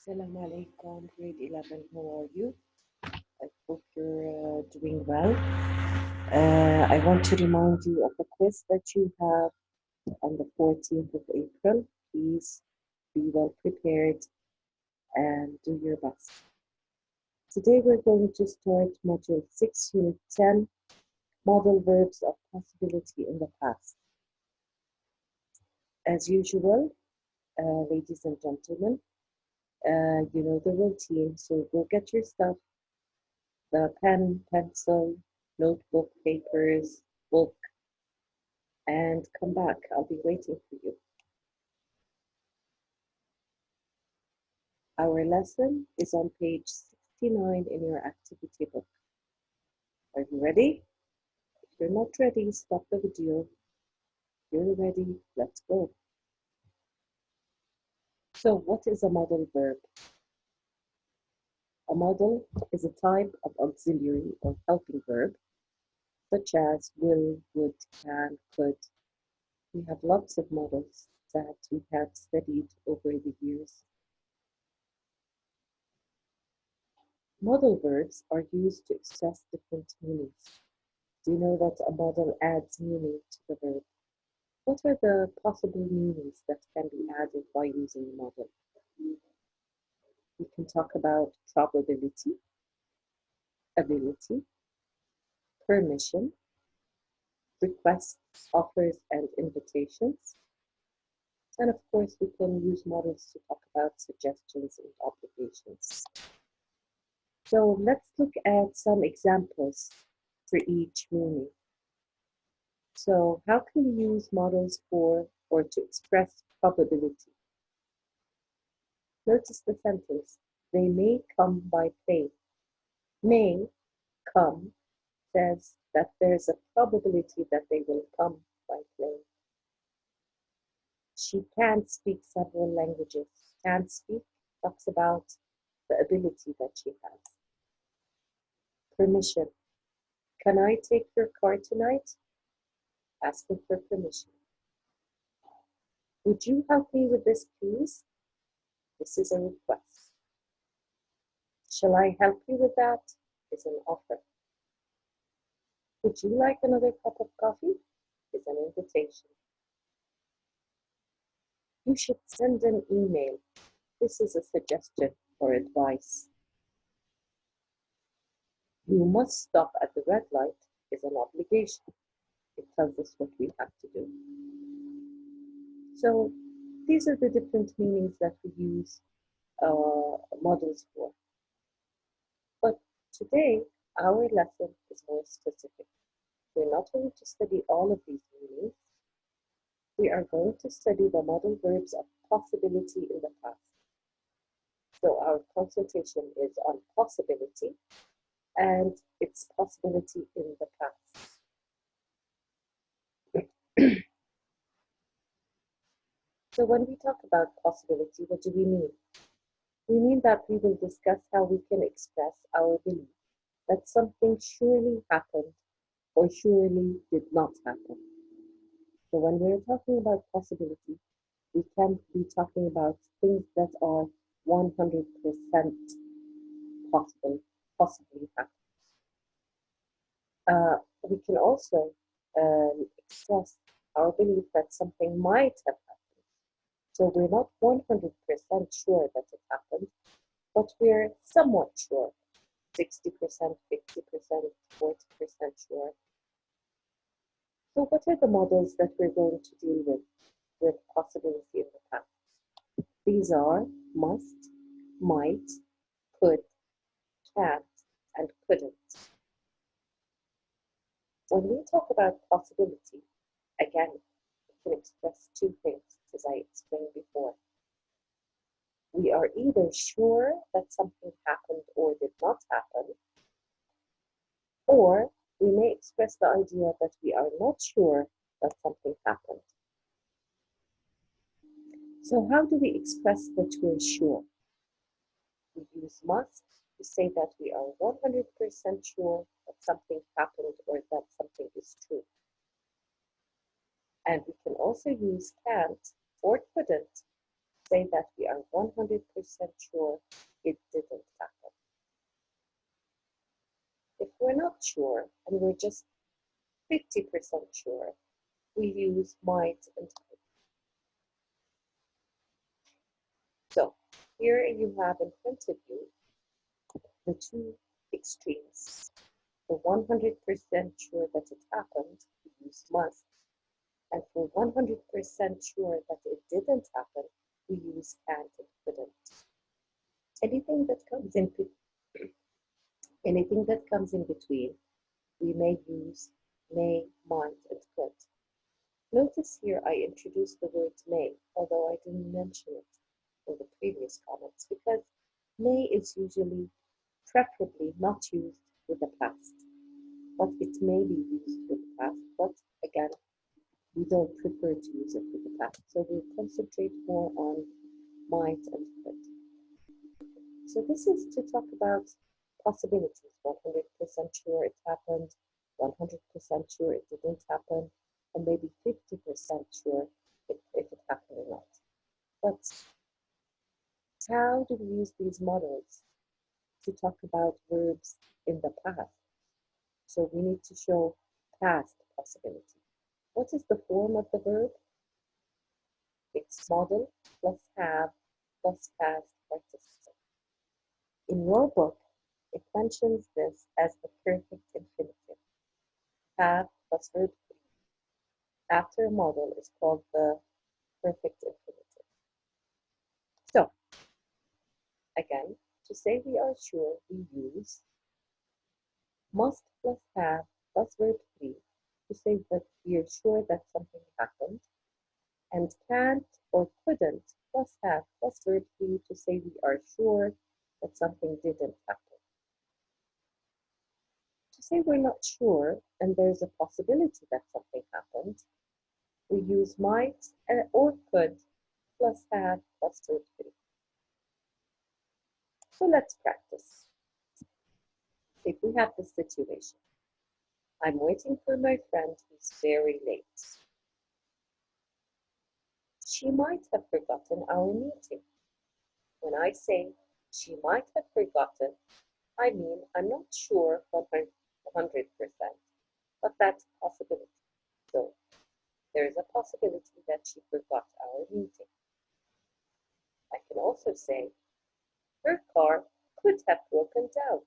Assalamu alaikum, grade 11. How are you? I hope you're doing well. I want to remind you of the quiz that you have on the 14th of April. Please be well prepared and do your best. Today we're going to start Module 6, Unit 10, Modal Verbs of Possibility in the Past. As usual, ladies and gentlemen, you know the routine, so go get your stuff, the pen, pencil, notebook, papers, book, and come back. I'll be waiting for you. Our lesson is on page 69 in your activity book. Are you ready? If you're not ready, stop the video. If you're ready, let's go. So what is a modal verb? A modal is a type of auxiliary or helping verb, such as will, would, can, could. We have lots of models that we have studied over the years. Modal verbs are used to express different meanings. Do you know that a modal adds meaning to the verb? What are the possible meanings that can be added by using a modal? We can talk about probability, ability, permission, requests, offers, and invitations. And of course, we can use modals to talk about suggestions and obligations. So let's look at some examples for each meaning. So how can we use modals for or to express probability? Notice the sentence, they may come by plane. May come says that there's a probability that they will come by plane. She can speak several languages. Can speak talks about the ability that she has. Permission. Can I take your car tonight? Asking for permission. Would you help me with this, please? This is a request. Shall I help you with that? Is an offer. Would you like another cup of coffee? Is an invitation. You should send an email. This is a suggestion or advice. You must stop at the red light is an obligation. It tells us what we have to do. So these are the different meanings that we use modals for. But today, our lesson is more specific. We're not going to study all of these meanings. We are going to study the modal verbs of possibility in the past. So our concentration is on possibility and its possibility in the past. So when we talk about possibility, what do we mean? We mean that we will discuss how we can express our belief that something surely happened or surely did not happen. So when we're talking about possibility, we can be talking about things that are 100% possibly happen. We can also express our belief that something might have happened. So we're not 100% sure that it happened, but we're somewhat sure, 60%, 50%, 40% sure. So what are the models that we're going to deal with possibility in the past? These are must, might, could, can't, and couldn't. When we talk about possibility, again, we can express two things, as I explained before. We are either sure that something happened or did not happen, or we may express the idea that we are not sure that something happened. So how do we express that we're sure? We use must to say that we are 100% sure that something happened or that something is true. And we can also use can't or couldn't say that we are 100% sure it didn't happen. If we're not sure and we're just 50% sure, we use might and could. So here you have in front of you the two extremes. For 100% sure that it happened, we use must. And for 100% sure that it didn't happen, we use can't and couldn't. Anything that comes in between, we may use may, might, and could. Notice here I introduced the word may, although I didn't mention it in the previous comments, because may is usually preferably not used with the past, but it may be used with the past, but again, we don't prefer to use it with the past, so we'll concentrate more on might and could. So this is to talk about possibilities, 100% sure it happened, 100% sure it didn't happen, and maybe 50% sure if it happened or not. But how do we use these models to talk about verbs in the past? So we need to show past possibility. What is the form of the verb? It's modal plus have plus past participle. In your book, it mentions this as the perfect infinitive. Have plus verb 3 after a modal is called the perfect infinitive. So, again, to say we are sure, we use must plus have plus verb 3 to say that we are sure that something happened, and can't or couldn't plus have plus verb 3 to say we are sure that something didn't happen. To say we're not sure and there's a possibility that something happened, we use might or could plus have plus verb 3. So let's practice. If we have this situation, I'm waiting for my friend who's very late. She might have forgotten our meeting. When I say she might have forgotten, I mean I'm not sure 100%, but that's a possibility. So there is a possibility that she forgot our meeting. I can also say her car could have broken down.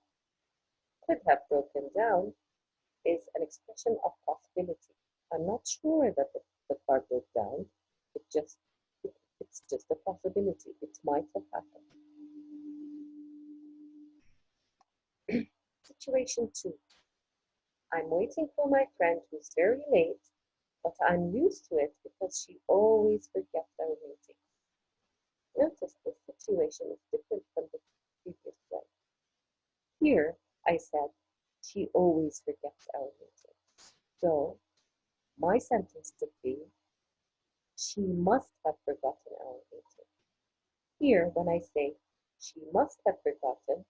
Could have broken down is an expression of possibility. I'm not sure that the car broke down. It's just a possibility. It might have happened. Situation 2. I'm waiting for my friend who's very late, but I'm used to it because she always forgets our meeting. Notice the situation is different from the previous one. Here, I said, she always forgets our meeting. So, my sentence could be, she must have forgotten our meeting. Here, when I say, she must have forgotten,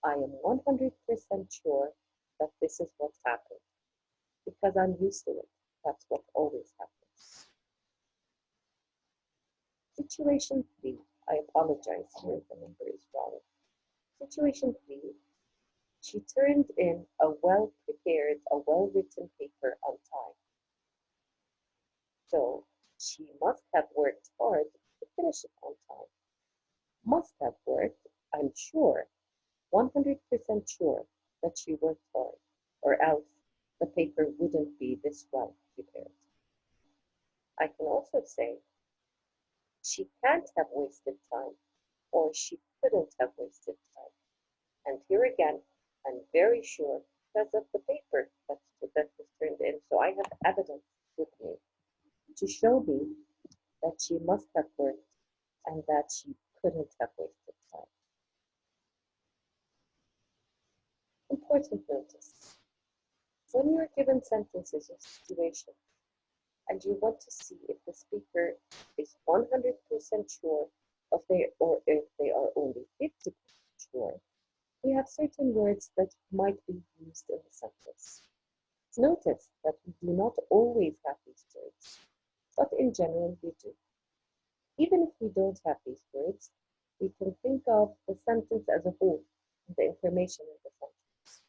I am 100% sure that this is what happened, because I'm used to it. That's what always happens. Situation 3. I apologize here, the number is wrong. Situation 3. She turned in a well-prepared, a well-written paper on time. So, she must have worked hard to finish it on time. Must have worked, I'm sure, 100% sure that she worked hard, or else the paper wouldn't be this well prepared. I can also say, she can't have wasted time, or she couldn't have wasted time. And here again, I'm very sure because of the paper that was turned in. So I have evidence with me to show me that she must have worked and that she couldn't have wasted time. Important notice. When you are given sentences or situations and you want to see if the speaker is 100% sure or if they are only 50% sure, we have certain words that might be used in the sentence. Notice that we do not always have these words, but in general we do. Even if we don't have these words, we can think of the sentence as a whole and the information in the sentence.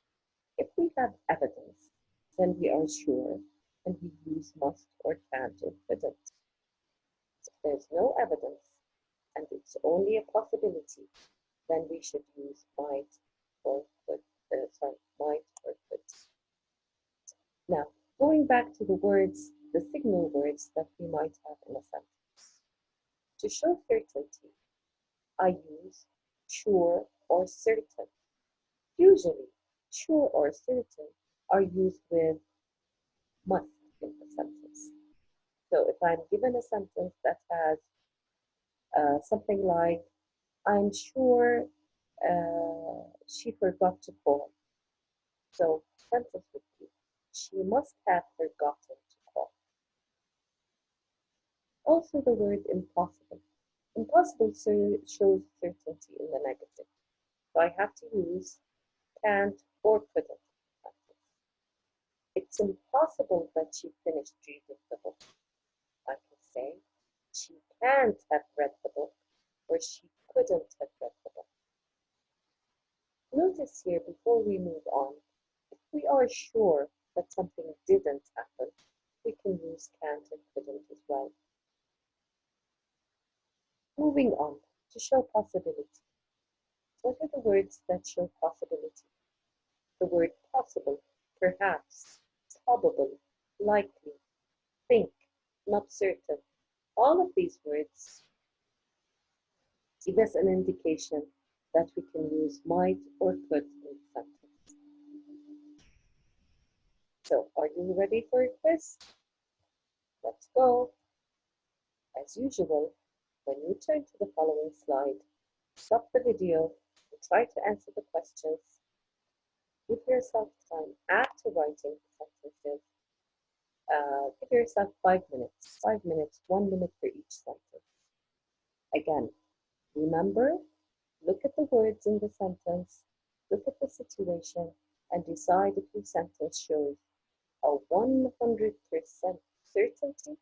If we have evidence, then we are sure and we use must or can't or couldn't. If there's no evidence and it's only a possibility, then we should use might or could. Might or could. Now, going back to the words, the signal words that we might have in a sentence. To show certainty, I use sure or certain. Usually, sure or certain are used with must in the sentence. So if I'm given a sentence that has something like, I'm sure she forgot to call. So sentence would be, she must have forgotten to call. Also the word impossible. Impossible shows certainty in the negative. So I have to use can't or couldn't. It's impossible that she finished reading the book. I can say, she can't have read the book, or she couldn't have read the book. Notice here, before we move on, if we are sure that something didn't happen, we can use can't and couldn't as well. Moving on, to show possibility. What are the words that show possibility? The word possible, perhaps, probable, likely, think, not certain. All of these words give us an indication that we can use might or could in the sentence. So, are you ready for a quiz? Let's go. As usual, when you turn to the following slide, stop the video and try to answer the questions. Give yourself time after writing the sentences. Give yourself 5 minutes. 5 minutes, 1 minute for each sentence. Again, remember, look at the words in the sentence, look at the situation, and decide if your sentence shows a 100% certainty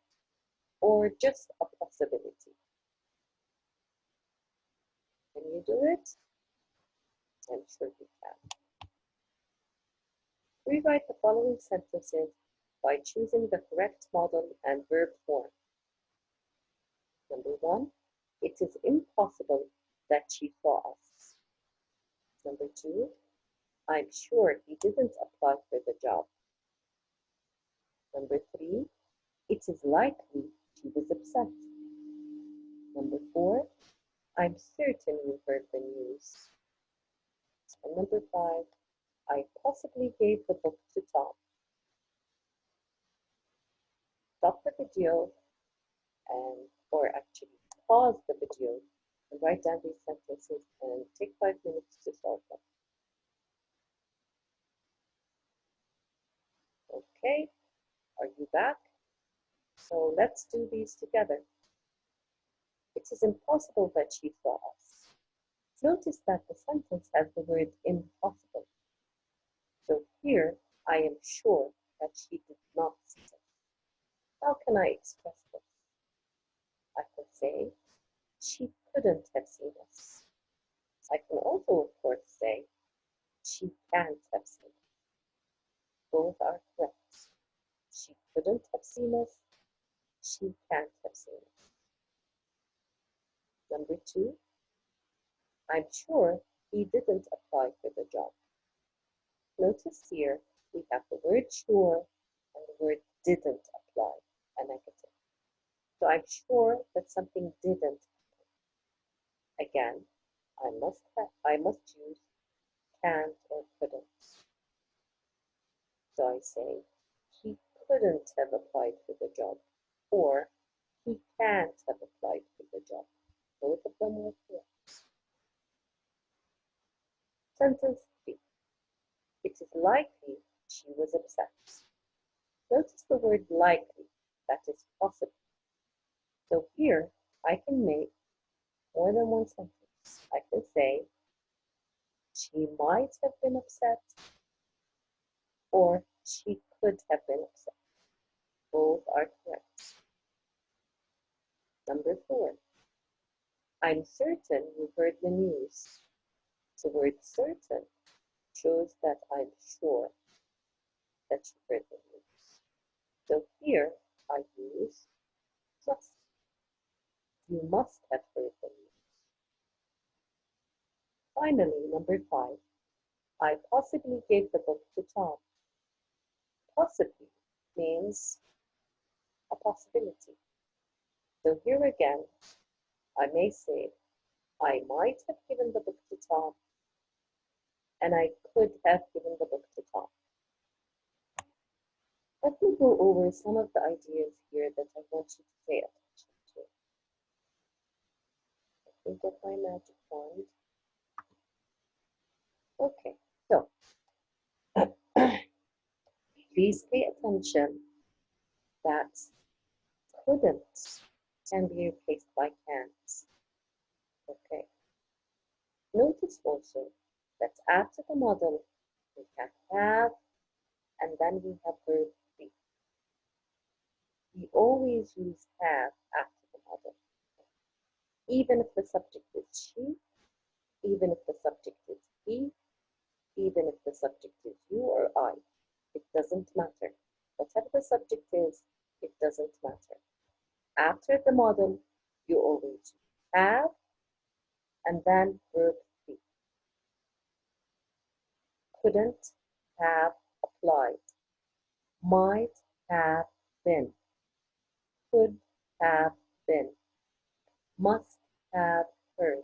or just a possibility. Can you do it? I'm sure you can. Rewrite the following sentences by choosing the correct modal and verb form. Number 1, it is impossible that she saw us. Number 2, I'm sure he didn't apply for the job. Number 3, it is likely she was upset. Number 4, I'm certain you heard the news. And number 5, I possibly gave the book to Tom. Stop the video or actually pause the video and write down these sentences and take 5 minutes to solve them. Okay, are you back? So let's do these together. It is impossible that she saw us. Notice that the sentence has the word impossible. So here, I am sure that she did not see us. How can I express this? I can say, she couldn't have seen us. I can also, of course, say, she can't have seen us. Both are correct. She couldn't have seen us. She can't have seen us. Number 2, I'm sure he didn't apply for the job. Notice here, we have the word sure and the word didn't apply, a negative. So I'm sure that something didn't happen. Again, I must use can't or couldn't. So I say, he couldn't have applied for the job, or he can't have applied for the job. Both of them are correct. Sentence 3. It is likely she was upset. Notice the word likely, that is possible. So here, I can make more than one sentence. I can say, she might have been upset, or she could have been upset. Both are correct. Number 4. I'm certain you heard the news. The word certain shows that I'm sure that you heard the news. So here I use must. You must have heard the news. Finally, number 5. I possibly gave the book to Tom. Possibly means a possibility. So here again, I may say, I might have given the book to Tom, and I could have given the book to Tom. Let me go over some of the ideas here that I want you to pay attention to. Let me get my magic wand. Okay, so please pay attention that couldn't can be replaced by can't. Okay. Notice also that after the model we have, and then we have verb be. We always use have after the model. Even if the subject is she, even if the subject is he, even if the subject is you or I, it doesn't matter. Whatever the subject is, it doesn't matter. After the model, you always have and then verb be. Couldn't have applied. Might have been. Could have been. Must have heard.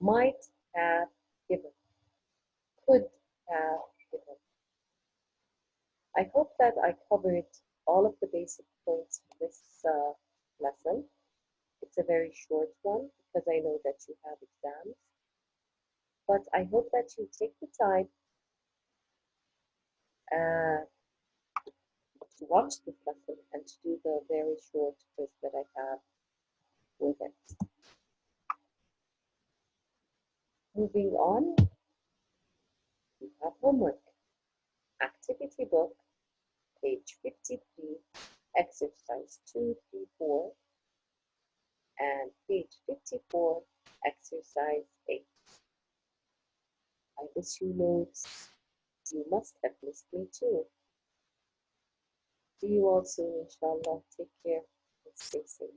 Might have given. Could have given. I hope that I covered all of the basic points of this lesson. It's a very short one because I know that you have exams. But I hope that you take the time to watch this lesson and to do the very short quiz that I have with it. Moving on, we have homework. Activity book, page 53, exercise 2, 3, 4, and page 54, exercise 8. I miss you loads. You must have missed me too. See you all soon, inshallah. Take care and stay safe.